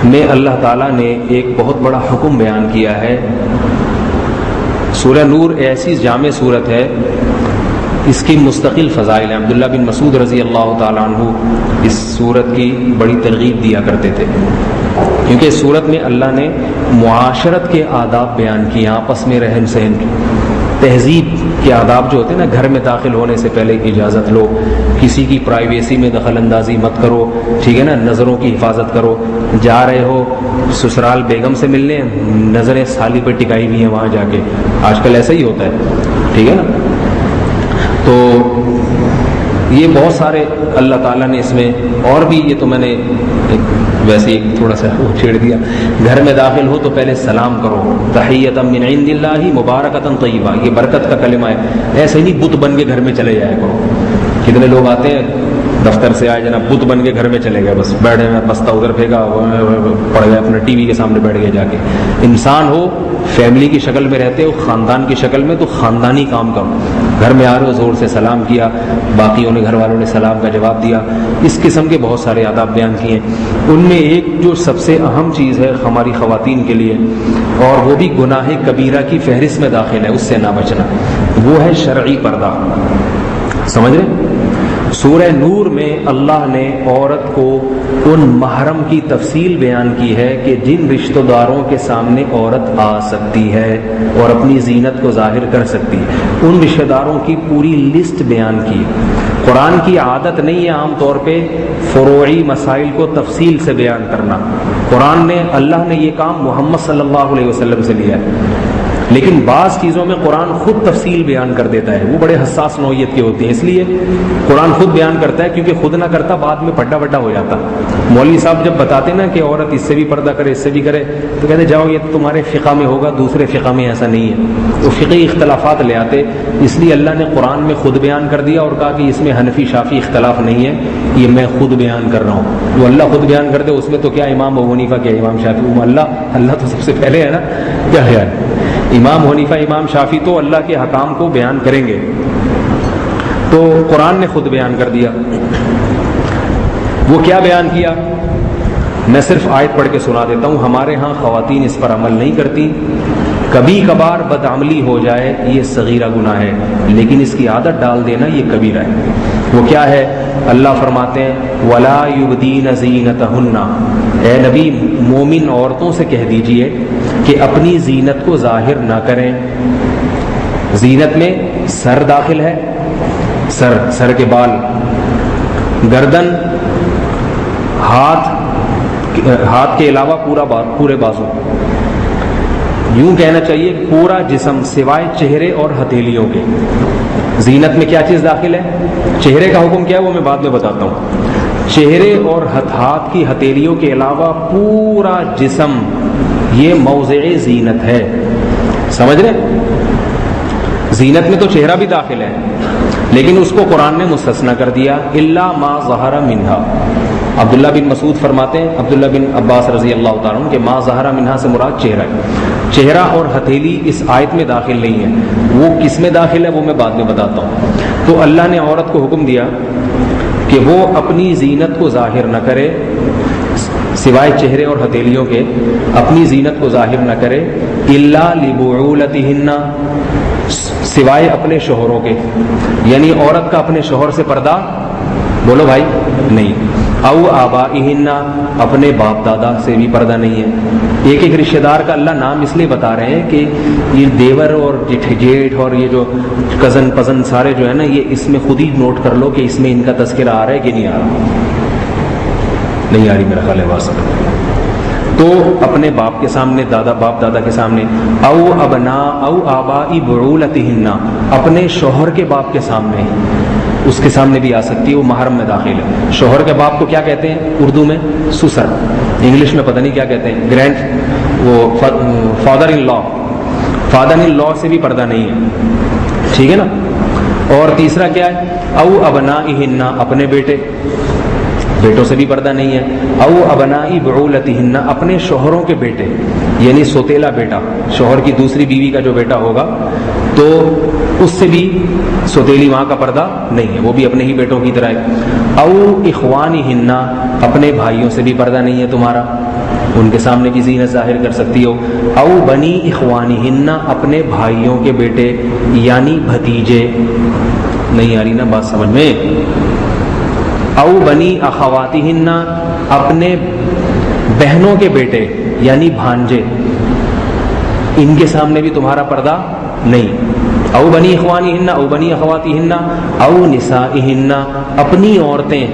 میں اللہ تعالیٰ نے ایک بہت بڑا حکم بیان کیا ہے. سورہ نور ایسی جامع صورت ہے، اس کی مستقل فضائل ہیں. عبداللہ بن مسعود رضی اللہ تعالیٰ عنہ اس صورت کی بڑی ترغیب دیا کرتے تھے، کیونکہ اس صورت میں اللہ نے معاشرت کے آداب بیان کیے، آپس میں رہن سہن کی، تہذیب کے آداب جو ہوتے ہیں نا، گھر میں داخل ہونے سے پہلے اجازت لو، کسی کی پرائیویسی میں دخل اندازی مت کرو، ٹھیک ہے نا، نظروں کی حفاظت کرو. جا رہے ہو سسرال بیگم سے ملنے، نظریں سالی پہ ٹکائی ہوئی ہیں وہاں جا کے، آج کل ایسا ہی ہوتا ہے، ٹھیک ہے نا. تو یہ بہت سارے اللہ تعالیٰ نے اس میں، اور بھی یہ تو میں نے ویسے ہی تھوڑا سا چھیڑ دیا. گھر میں داخل ہو تو پہلے سلام کرو، تحیۃ من عند اللہ مبارکۃ طیبہ، یہ برکت کا کلمہ ہے. ایسے نہیں بت بن کے گھر میں چلے جایا کرو. کتنے لوگ آتے ہیں دفتر سے آئے جناب بت بن کے گھر میں چلے گئے، بس بیٹھے میں بستہ ادھر پھینکا، پڑ گئے اپنے ٹی وی کے سامنے بیٹھ گئے. جا کے انسان ہو، فیملی کی شکل میں رہتے ہو، خاندان کی شکل میں، تو خاندانی کام کرو. گھر میں آ رہے ہو زور سے سلام کیا، باقیوں نے، گھر والوں نے سلام کا جواب دیا. اس قسم کے بہت سارے آداب بیان کیے. ان میں ایک جو سب سے اہم چیز ہے ہماری خواتین کے لیے، اور وہ بھی گناہ کبیرہ کی فہرست میں داخل ہے، اس سے نہ بچنا، وہ ہے شرعی پردہ. سمجھ رہے؟ سورہ نور میں اللہ نے عورت کو ان محرم کی تفصیل بیان کی ہے کہ جن رشتہ داروں کے سامنے عورت آ سکتی ہے اور اپنی زینت کو ظاہر کر سکتی ہے، ان رشتہ داروں کی پوری لسٹ بیان کی. قرآن کی عادت نہیں ہے عام طور پہ فروعی مسائل کو تفصیل سے بیان کرنا. قرآن نے، اللہ نے یہ کام محمد صلی اللہ علیہ وسلم سے لیا ہے، لیکن بعض چیزوں میں قرآن خود تفصیل بیان کر دیتا ہے، وہ بڑے حساس نوعیت کے ہوتے ہیں. اس لیے قرآن خود بیان کرتا ہے، کیونکہ خود نہ کرتا بعد میں پڈا وڈا ہو جاتا. مولوی صاحب جب بتاتے نا کہ عورت اس سے بھی پردہ کرے، اس سے بھی کرے، تو کہتے جاؤ یہ تمہارے فقہ میں ہوگا، دوسرے فقہ میں ایسا نہیں ہے. وہ فقہی اختلافات لے آتے. اس لیے اللہ نے قرآن میں خود بیان کر دیا اور کہا کہ اس میں حنفی شافی اختلاف نہیں ہے، یہ میں خود بیان کر رہا ہوں. جو اللہ خود بیان کر دے اس میں تو کیا امام ابو حنیفہ، کیا امام شافی، اللہ تو سب سے پہلے ہے نا. کیا خیال؟ امام حنیفہ، امام شافی تو اللہ کے حکام کو بیان کریں گے، تو قرآن نے خود بیان کر دیا. وہ کیا بیان کیا؟ میں صرف آیت پڑھ کے سنا دیتا ہوں. ہمارے ہاں خواتین اس پر عمل نہیں کرتی. کبھی کبھار بدعملی ہو جائے یہ صغیرہ گناہ ہے، لیکن اس کی عادت ڈال دینا یہ کبیرہ ہے. وہ کیا ہے؟ اللہ فرماتے ہیں وَلَا يُبْدِينَ زِينَتَهُنَّ، اے نبی مومن عورتوں سے کہہ دیجئے کہ اپنی زینت کو ظاہر نہ کریں. زینت میں سر داخل ہے، سر کے بال، گردن، ہاتھ کے علاوہ پورے بازو، یوں کہنا چاہیے پورا جسم سوائے چہرے اور ہتھیلیوں کے. زینت میں کیا چیز داخل ہے؟ چہرے کا حکم کیا ہے وہ میں بعد میں بتاتا ہوں. چہرے اور ہاتھ کی ہتھیلیوں کے علاوہ پورا جسم یہ موضع زینت ہے. سمجھ رہے؟ زینت میں تو چہرہ بھی داخل ہے، لیکن اس کو قرآن نے مستثنی کر دیا، الا ما ظہر منہا. عبداللہ بن مسعود فرماتے ہیں، عبداللہ بن عباس رضی اللہ تعالیٰ عنہ، کہ ما ظہر منہا سے مراد چہرہ ہے. چہرہ اور ہتھیلی اس آیت میں داخل نہیں ہے. وہ کس میں داخل ہے وہ میں بعد میں بتاتا ہوں. تو اللہ نے عورت کو حکم دیا کہ وہ اپنی زینت کو ظاہر نہ کرے، سوائے چہرے اور ہتھیلیوں کے اپنی زینت کو ظاہر نہ کرے، الا لبعولتہن، سوائے اپنے شوہروں کے. یعنی عورت کا اپنے شوہر سے پردہ، بولو بھائی، نہیں. او آبائہن، اپنے باپ دادا سے بھی پردہ نہیں ہے. ایک رشتہ دار کا اللہ نام اس لیے بتا رہے ہیں کہ یہ دیور اور جیٹھ اور یہ جو کزن پزن سارے جو ہے نا، یہ اس میں خود ہی نوٹ کر لو کہ اس میں ان کا تذکرہ آ رہا ہے کہ نہیں آ رہا. نہیں آ رہی میرا خیال ہے واسطہ. تو اپنے باپ کے سامنے، باپ دادا کے سامنے، او ابنا او آبائی بعولتہن، اپنے شوہر کے باپ کے سامنے، اس کے سامنے بھی آ سکتی ہے، وہ محرم میں داخل ہے. شوہر کے باپ کو کیا کہتے ہیں اردو میں؟ سسر. انگلش میں پتہ نہیں کیا کہتے ہیں، گرینڈ، وہ father in law. Father in لا سے بھی پردہ نہیں ہے، ٹھیک ہے نا. اور تیسرا کیا ہے؟ او ابنائہن، اپنے بیٹوں سے بھی پردہ نہیں ہے. او ابنائی بعولتہن، اپنے شوہروں کے بیٹے، یعنی سوتیلا بیٹا، شوہر کی دوسری بیوی کا جو بیٹا ہوگا تو اس سے بھی سوتیلی ماں کا پردہ نہیں ہے، وہ بھی اپنے ہی بیٹوں کی طرح ہے. او اخوانہن، اپنے بھائیوں سے بھی پردہ نہیں ہے تمہارا. ان کے سامنے کی زینت ظاہر کر سکتی ہو. او بنی اخوانہن، اپنے بھائیوں کے بیٹے یعنی بھتیجے. نہیں آ رہی نا بات سمجھ میں؟ او بنی اخواتہن، اپنے بہنوں کے بیٹے یعنی بھانجے، ان کے سامنے بھی تمہارا پردہ نہیں. او بنی اخوانہن او بنی اخواتہن او نسائہن، اپنی عورتیں.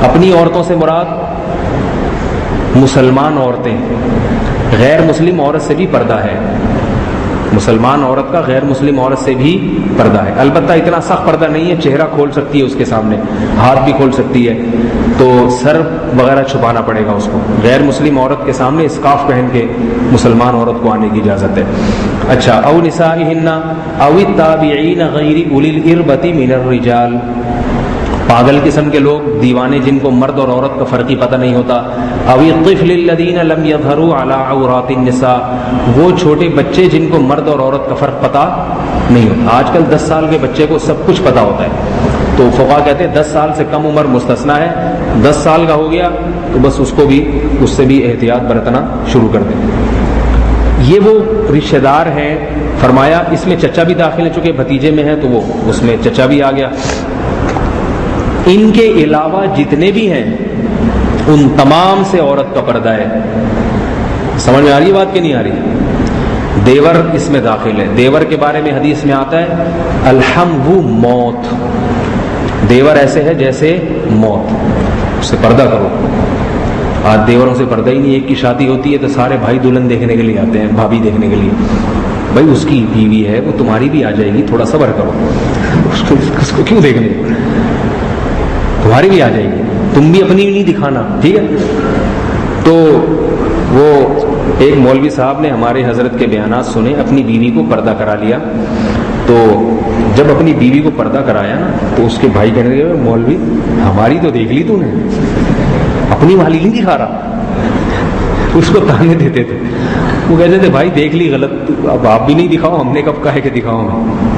اپنی عورتوں سے مراد مسلمان عورتیں. غیر مسلم عورت سے بھی پردہ ہے. مسلمان عورت کا غیر مسلم عورت سے بھی پردہ ہے. البتہ اتنا سخت پردہ نہیں ہے، چہرہ کھول سکتی ہے اس کے سامنے، ہاتھ بھی کھول سکتی ہے، تو سر وغیرہ چھپانا پڑے گا اس کو. غیر مسلم عورت کے سامنے اسکارف پہن کے مسلمان عورت کو آنے کی اجازت ہے. اچھا، او نسائہن او التابعین غیر اولی الاربۃ من الرجال، پاگل قسم کے لوگ، دیوانے جن کو مرد اور عورت کا فرق ہی پتہ نہیں ہوتا. او الطفل الذین لم یظہروا علی عورات النساء، وہ چھوٹے بچے جن کو مرد اور عورت کا فرق پتہ نہیں ہوتا. آج کل 10 سال کے بچے کو سب کچھ پتہ ہوتا ہے، تو فقہا کہتے ہیں 10 سال سے کم عمر مستثنا ہے. 10 سال کا ہو گیا تو بس اس سے بھی احتیاط برتنا شروع کر دیں. یہ وہ رشتہ دار ہیں. فرمایا اس میں چچا بھی داخل ہے، چونکہ بھتیجے میں ہے تو وہ اس میں چچا بھی آ گیا. ان کے علاوہ جتنے بھی ہیں ان تمام سے عورت کا پردہ ہے. سمجھ میں آ رہی ہے بات کہ نہیں آ رہی؟ دیور اس میں داخل ہے. دیور کے بارے میں حدیث میں آتا ہے الحمو موت. دیور ایسے ہے جیسے موت، اس سے پردہ کرو. آج دیوروں سے پردہ ہی نہیں. ایک کی شادی ہوتی ہے تو سارے بھائی دلہن دیکھنے کے لیے آتے ہیں، بھابھی دیکھنے کے لیے. بھائی اس کی بیوی ہے، وہ تمہاری بھی آ جائے گی، تھوڑا صبر کرو. اس کو کیوں دیکھنے؟ تمہاری بھی آ جائے گی، تم بھی اپنی نہیں دکھانا، ٹھیک ہے؟ تو وہ ایک مولوی صاحب نے ہمارے حضرت کے بیانات سنے، اپنی بیوی کو پردہ کرا لیا. تو جب اپنی بیوی کو پردہ کرایا نا تو اس کے بھائی کہنے لگے مولوی ہماری تو دیکھ لی تو نے، اپنی والی نہیں دکھا رہا. اس کو تانے دیتے تھے. وہ کہتے تھے بھائی دیکھ لی غلط، اب آپ بھی نہیں دکھاؤ، ہم نے کب کہا ہے کہ دکھاؤں میں.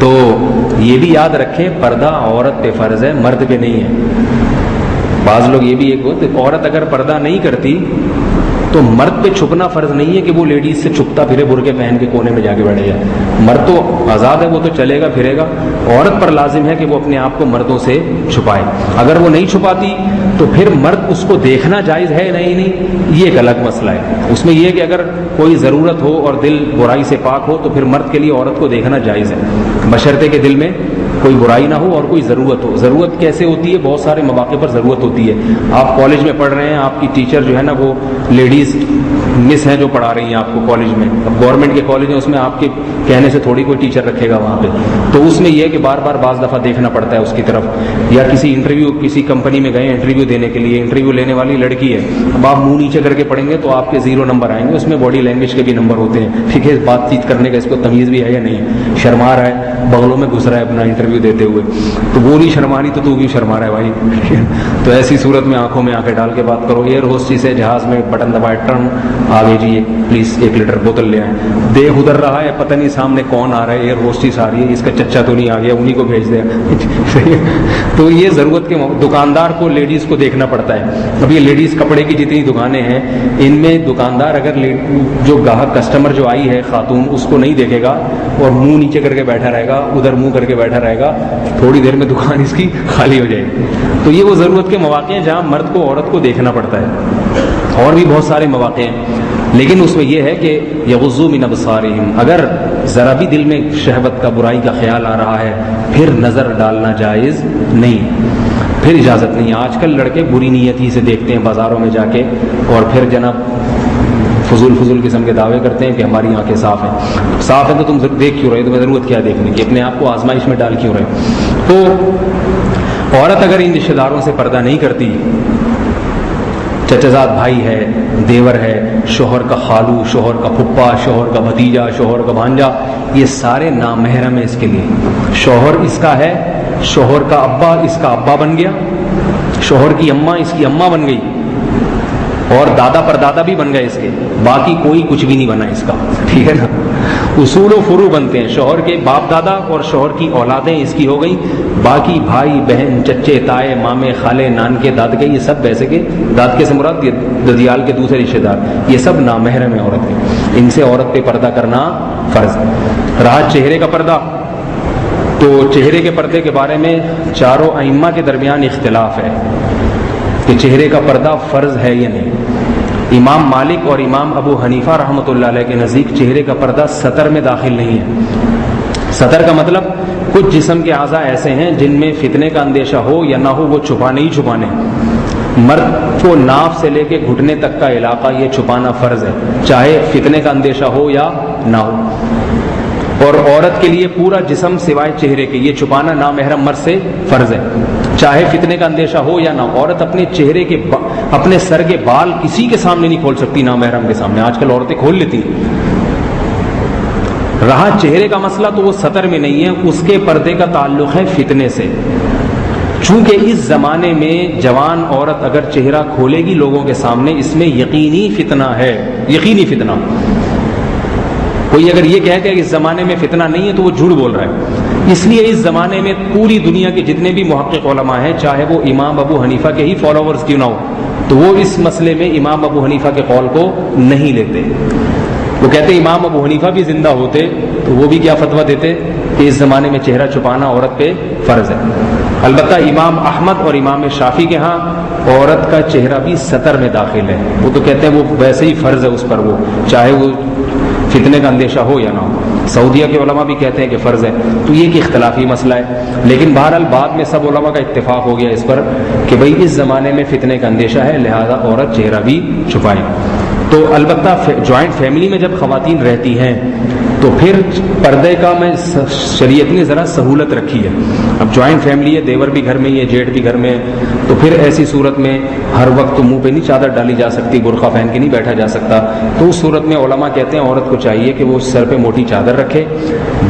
تو یہ بھی یاد رکھیں پردہ عورت پہ فرض ہے، مرد پہ نہیں ہے. بعض لوگ یہ بھی ایک ہوتے، عورت اگر پردہ نہیں کرتی تو مرد پہ چھپنا فرض نہیں ہے کہ وہ لیڈیز سے چھپتا پھرے، برقعے پہن کے کونے میں جا کے بیٹھے جائے. مرد تو آزاد ہے، وہ تو چلے گا پھرے گا. عورت پر لازم ہے کہ وہ اپنے آپ کو مردوں سے چھپائے. اگر وہ نہیں چھپاتی تو پھر مرد اس کو دیکھنا جائز ہے نہیں، یہ ایک الگ مسئلہ ہے. اس میں یہ ہے کہ اگر کوئی ضرورت ہو اور دل برائی سے پاک ہو تو پھر مرد کے لیے عورت کو دیکھنا جائز ہے، بشرطے کہ دل میں کوئی برائی نہ ہو اور کوئی ضرورت ہو. ضرورت کیسے ہوتی ہے؟ بہت سارے مواقع پر ضرورت ہوتی ہے. آپ کالج میں پڑھ رہے ہیں، آپ کی ٹیچر جو ہے نا وہ لیڈیز مس ہیں جو پڑھا رہی ہیں آپ کو کالج میں. اب گورنمنٹ کے کالج ہیں، اس میں آپ کے کہنے سے تھوڑی کوئی ٹیچر رکھے گا وہاں پہ. تو اس میں یہ ہے کہ بار بار بعض دفعہ دیکھنا پڑتا ہے اس کی طرف. یا کسی انٹرویو، کسی کمپنی میں گئے انٹرویو دینے کے لیے، انٹرویو لینے والی لڑکی ہے، اب آپ منہ نیچے کر کے پڑھیں گے تو آپ کے 0 نمبر آئیں گے. اس میں باڈی لینگویج کے بھی نمبر ہوتے ہیں، ٹھیک ہے؟ بات چیت کرنے کا اس کو تمیز بھی ہے یا نہیں؟ شرما رہا ہے، بغلوں میں گھس رہا ہے اپنا انٹرویو دیتے ہوئے، تو وہ نہیں شرما رہی تو کیوں شرما رہا ہے بھائی؟ تو ایسی صورت میں آنکھوں میں آنکھیں ڈال کے بات کرو. ایئر ہوسٹس ہے جہاز میں، بٹن دبائے ٹرن آگے جی پلیز 1 لیٹر بوتل لے آئیں. دیکھ ادھر رہا ہے، پتہ نہیں سامنے کون آ رہا ہے، ایئر ہوسٹس آ رہی ہے، اس کا چچا تو نہیں آ گیا، انہیں کو بھیج دیا. تو یہ ضرورت کے دکاندار کو لیڈیز کو دیکھنا پڑتا ہے. اب یہ لیڈیز کپڑے کی جتنی دکانیں ہیں ان میں دکاندار اگر جو گاہک کسٹمر جو آئی ہے خاتون اس کو نہیں دیکھے گا اور منہ نیچے کر کے بیٹھا رہے گا، ادھر منہ کر کے بیٹھا رہے گا، تھوڑی دیر میں دکان اس کی خالی ہو جائے گی. تو یہ وہ ضرورت کے مواقع ہیں جہاں مرد کو عورت کو دیکھنا پڑتا ہے. اور بھی بہت سارے مواقع ہیں، لیکن اس میں یہ ہے کہ یغضوا من ابصارہم، اگر ذرا بھی دل میں شہوت کا، برائی کا خیال آ رہا ہے پھر نظر ڈالنا جائز نہیں، پھر اجازت نہیں. آج کل لڑکے بری نیتی سے دیکھتے ہیں بازاروں میں جا کے اور پھر جناب فضول قسم کے دعوے کرتے ہیں کہ ہماری آنکھیں صاف ہیں. صاف ہیں تو تم دیکھ کیوں رہے؟ تمہیں ضرورت کیا دیکھنے کی؟ اپنے آپ کو آزمائش میں ڈال کیوں رہے؟ تو عورت اگر ان رشتہ داروں سے پردہ نہیں کرتی، چچزاد بھائی ہے، دیور ہے، شوہر کا خالو، شوہر کا پھپھا، شوہر کا بھتیجا، شوہر کا بھانجا، یہ سارے نامحرم ہیں اس کے لیے. شوہر اس کا ہے، شوہر کا ابا اس کا ابا بن گیا، شوہر کی اماں اس کی اماں بن گئی، اور دادا پر دادا بھی بن گئے اس کے. باقی کوئی کچھ بھی نہیں بنا اس کا، ٹھیک ہے نا؟ اصول و فرو بنتے ہیں. شوہر کے باپ دادا اور شوہر کی اولادیں اس کی ہو گئی. باقی بھائی بہن چچے تائے مامے خالے نانکے دادکے یہ سب ویسے کے دادکے سے مراد ددیال کے دوسرے رشتے دار یہ سب نامحرم عورت ہیں. ان سے عورت پہ پردہ کرنا فرض ہے. رہا چہرے کا پردہ تو چہرے کے پردے کے بارے میں چاروں ائمہ کے درمیان اختلاف ہے کہ چہرے کا پردہ فرض ہے یا نہیں. امام مالک اور امام ابو حنیفہ رحمۃ اللہ علیہ کے نزدیک چہرے کا پردہ سطر میں داخل نہیں ہے. سطر کا مطلب کچھ جسم کے اعضاء ایسے ہیں جن میں فتنے کا اندیشہ ہو یا نہ ہو وہ چھپانے ہی چھپانے. مرد کو ناف سے لے کے گھٹنے تک کا علاقہ یہ چھپانا فرض ہے چاہے فتنے کا اندیشہ ہو یا نہ ہو. اور عورت کے لیے پورا جسم سوائے چہرے کے یہ چھپانا نامحرم مرد سے فرض ہے چاہے فتنے کا اندیشہ ہو یا نہ. عورت اپنے چہرے کے اپنے سر کے بال کسی کے سامنے نہیں کھول سکتی نامحرم کے سامنے. آج کل عورتیں کھول لیتی ہیں. رہا چہرے کا مسئلہ تو وہ سطر میں نہیں ہے. اس کے پردے کا تعلق ہے فتنے سے. چونکہ اس زمانے میں جوان عورت اگر چہرہ کھولے گی لوگوں کے سامنے اس میں یقینی فتنہ ہے. یقینی فتنہ. کوئی اگر یہ کہے کہ اس زمانے میں فتنہ نہیں ہے تو وہ جھوٹ بول رہا ہے. اس لیے اس زمانے میں پوری دنیا کے جتنے بھی محقق علماء ہیں چاہے وہ امام ابو حنیفہ کے ہی فالوورز کیوں نہ ہو تو وہ اس مسئلے میں امام ابو حنیفہ کے قول کو نہیں لیتے. وہ کہتے ہیں امام ابو حنیفہ بھی زندہ ہوتے تو وہ بھی کیا فتویٰ دیتے کہ اس زمانے میں چہرہ چھپانا عورت پہ فرض ہے. البتہ امام احمد اور امام شافعی کے ہاں عورت کا چہرہ بھی سطر میں داخل ہے. وہ تو کہتے ہیں وہ ویسے ہی فرض ہے اس پر وہ چاہے وہ فتنے کا اندیشہ ہو یا نہ ہو. سعودیہ کے علماء بھی کہتے ہیں کہ فرض ہے. تو یہ ایک اختلافی مسئلہ ہے. لیکن بہرحال بعد میں سب علماء کا اتفاق ہو گیا اس پر کہ بھئی اس زمانے میں فتنے کا اندیشہ ہے لہذا عورت چہرہ بھی چھپائے. تو البتہ جوائنٹ فیملی میں جب خواتین رہتی ہیں تو پھر پردے کا میں شریعت نے ذرا سہولت رکھی ہے. اب جوائنٹ فیملی ہے دیور بھی گھر میں ہی ہے جیٹھ بھی گھر میں ہے تو پھر ایسی صورت میں ہر وقت تو منہ پہ نہیں چادر ڈالی جا سکتی برقع پہن کے نہیں بیٹھا جا سکتا. تو اس صورت میں علماء کہتے ہیں عورت کو چاہیے کہ وہ سر پہ موٹی چادر رکھے.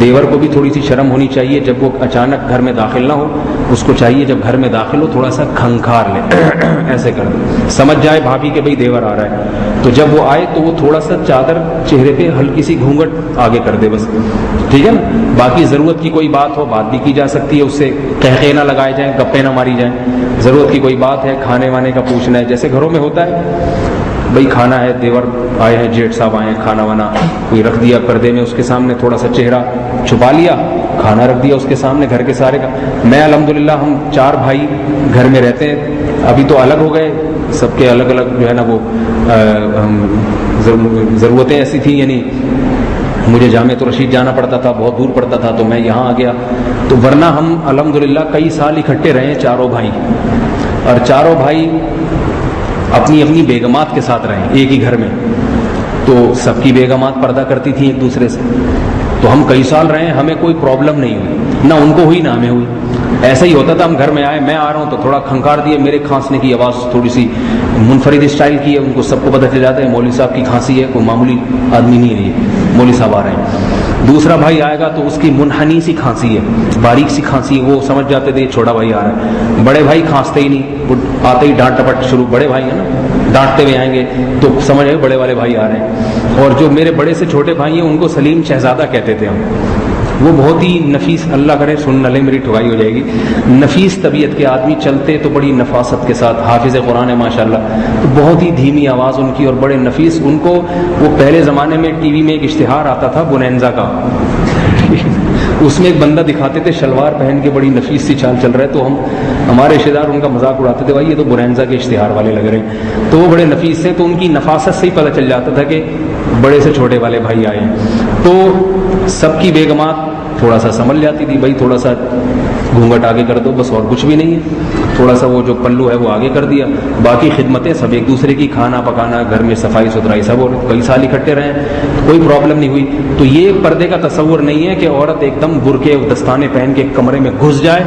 دیور کو بھی تھوڑی سی شرم ہونی چاہیے جب وہ اچانک گھر میں داخل نہ ہو. اس کو چاہیے جب گھر میں داخل ہو تھوڑا سا کھنکھار لے ایسے کر دے سمجھ جائے بھابھی کہ بھئی دیور آ رہا ہے. تو جب وہ آئے تو وہ تھوڑا سا چادر چہرے پہ ہلکی سی گھونگھٹ آگے کر دے بس. ٹھیک ہے نا. باقی ضرورت کی کوئی بات ہو بات بھی کی جا سکتی ہے. اس سے قہقہے نہ لگائے جائیں گپے نہ ماری جائیں. ضرورت کی کوئی بات ہے کھانے وانے کا پوچھنا ہے جیسے گھروں میں ہوتا ہے بھئی کھانا ہے دیور آئے ہیں جیٹھ صاحب آئے ہیں کھانا وانا کوئی رکھ دیا پردے میں اس کے سامنے تھوڑا سا چہرہ چھپا لیا کھانا رکھ دیا اس کے سامنے گھر کے سارے کا. میں الحمدللہ ہم 4 بھائی گھر میں رہتے ہیں. ابھی تو الگ ہو گئے سب کے الگ الگ جو ہے نا وہ ضرورتیں ایسی تھیں. یعنی مجھے جامع رشید جانا پڑتا تھا بہت دور پڑتا تھا تو میں یہاں آ گیا. تو ورنہ ہم الحمدللہ کئی سال اکٹھے رہے ہیں چاروں بھائی اور چاروں بھائی اپنی اپنی بیگمات کے ساتھ رہے ایک ہی گھر میں. تو سب کی بیگمات پردہ کرتی تھیں ایک دوسرے سے. تو ہم کئی سال رہے ہیں ہمیں کوئی پرابلم نہیں ہوئی نہ ان کو ہوئی نہ ہمیں ہوئی. ایسا ہی ہوتا تھا ہم گھر میں آئے میں آ رہا ہوں تو تھوڑا کھنکار دیے میرے کھانسنے کی آواز تھوڑی سی منفرد اسٹائل کی ہے. ان کو سب کو پتہ چل جاتا ہے مولوی صاحب کی کھانسی ہے کوئی معمولی آدمی نہیں ہے یہ مولوی صاحب آ رہے ہیں. دوسرا بھائی آئے گا تو اس کی منحنی سی کھانسی ہے باریک سی کھانسی ہے وہ سمجھ جاتے تھے چھوٹا بھائی آ رہا ہے. بڑے بھائی کھانستے ہی نہیں آتے ہی ڈانٹ ٹپٹ شروع. بڑے بھائی ہیں نا ڈانٹتے ہوئے آئیں گے تو سمجھ آئے بڑے والے بھائی آ رہے ہیں. اور جو میرے بڑے سے چھوٹے بھائی ہیں ان کو سلیم شہزادہ کہتے تھے ہم. وہ بہت ہی نفیس اللہ کرے سن نہ لے میری ٹھگائی ہو جائے گی. نفیس طبیعت کے آدمی چلتے تو بڑی نفاست کے ساتھ حافظ قرآن ہے ماشاءاللہ. تو بہت ہی دھیمی آواز ان کی اور بڑے نفیس. ان کو وہ پہلے زمانے میں ٹی وی میں ایک اشتہار آتا تھا بونینزا کا اس میں ایک بندہ دکھاتے تھے شلوار پہن کے بڑی نفیس سی چال چل رہا ہے. تو ہمارے رشتے دار ان کا مذاق اڑاتے تھے بھائی یہ تو بونینزا کے اشتہار والے لگ رہے ہیں. تو وہ بڑے نفیس تھے تو ان کی نفاست سے ہی پتہ چل جاتا تھا کہ بڑے سے چھوٹے والے بھائی آئے ہیں. تو سب کی بیگمات تھوڑا سا سنبھل جاتی تھی بھائی تھوڑا سا گھونگھٹ آگے کر دو بس اور کچھ بھی نہیں ہے. تھوڑا سا وہ جو پلو ہے وہ آگے کر دیا. باقی خدمتیں سب ایک دوسرے کی کھانا پکانا گھر میں صفائی ستھرائی سب اور کئی سال اکٹھے رہے کوئی پرابلم نہیں ہوئی. تو یہ پردے کا تصور نہیں ہے کہ عورت ایک دم برقعے دستانے پہن کے کمرے میں گھس جائے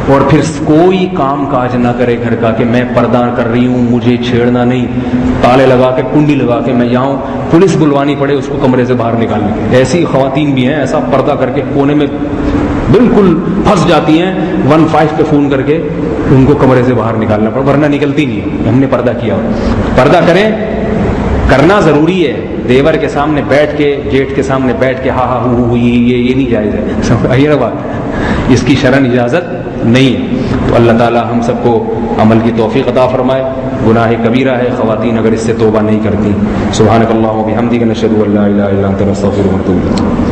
اور پھر کوئی کام کاج نہ کرے گھر کا کہ میں پردہ کر رہی ہوں مجھے چھیڑنا نہیں. تالے لگا کے کنڈی لگا کے میں یہاں پولیس بلوانی پڑے اس کو کمرے سے باہر نکالنے کے. ایسی خواتین بھی ہیں ایسا پردہ کر کے کونے میں بالکل پھنس جاتی ہیں 15 پہ فون کر کے ان کو کمرے سے باہر نکالنا پڑا ورنہ نکلتی نہیں. ہم نے پردہ کیا. پردہ کریں کرنا ضروری ہے. دیور کے سامنے بیٹھ کے، جیٹھ کے سامنے بیٹھ کے ہاں ہاں ہو یہ نہیں جائز ہے. بات اس کی شرعن اجازت نہیں ہے. تو اللہ تعالی ہم سب کو عمل کی توفیق عطا فرمائے. گناہ کبیرہ ہے، خواتین اگر اس سے توبہ نہیں کرتی. سبحانک اللہم و بحمدک، نشہد ان لا الہ الا انت، نستغفرک ونتوب الیک.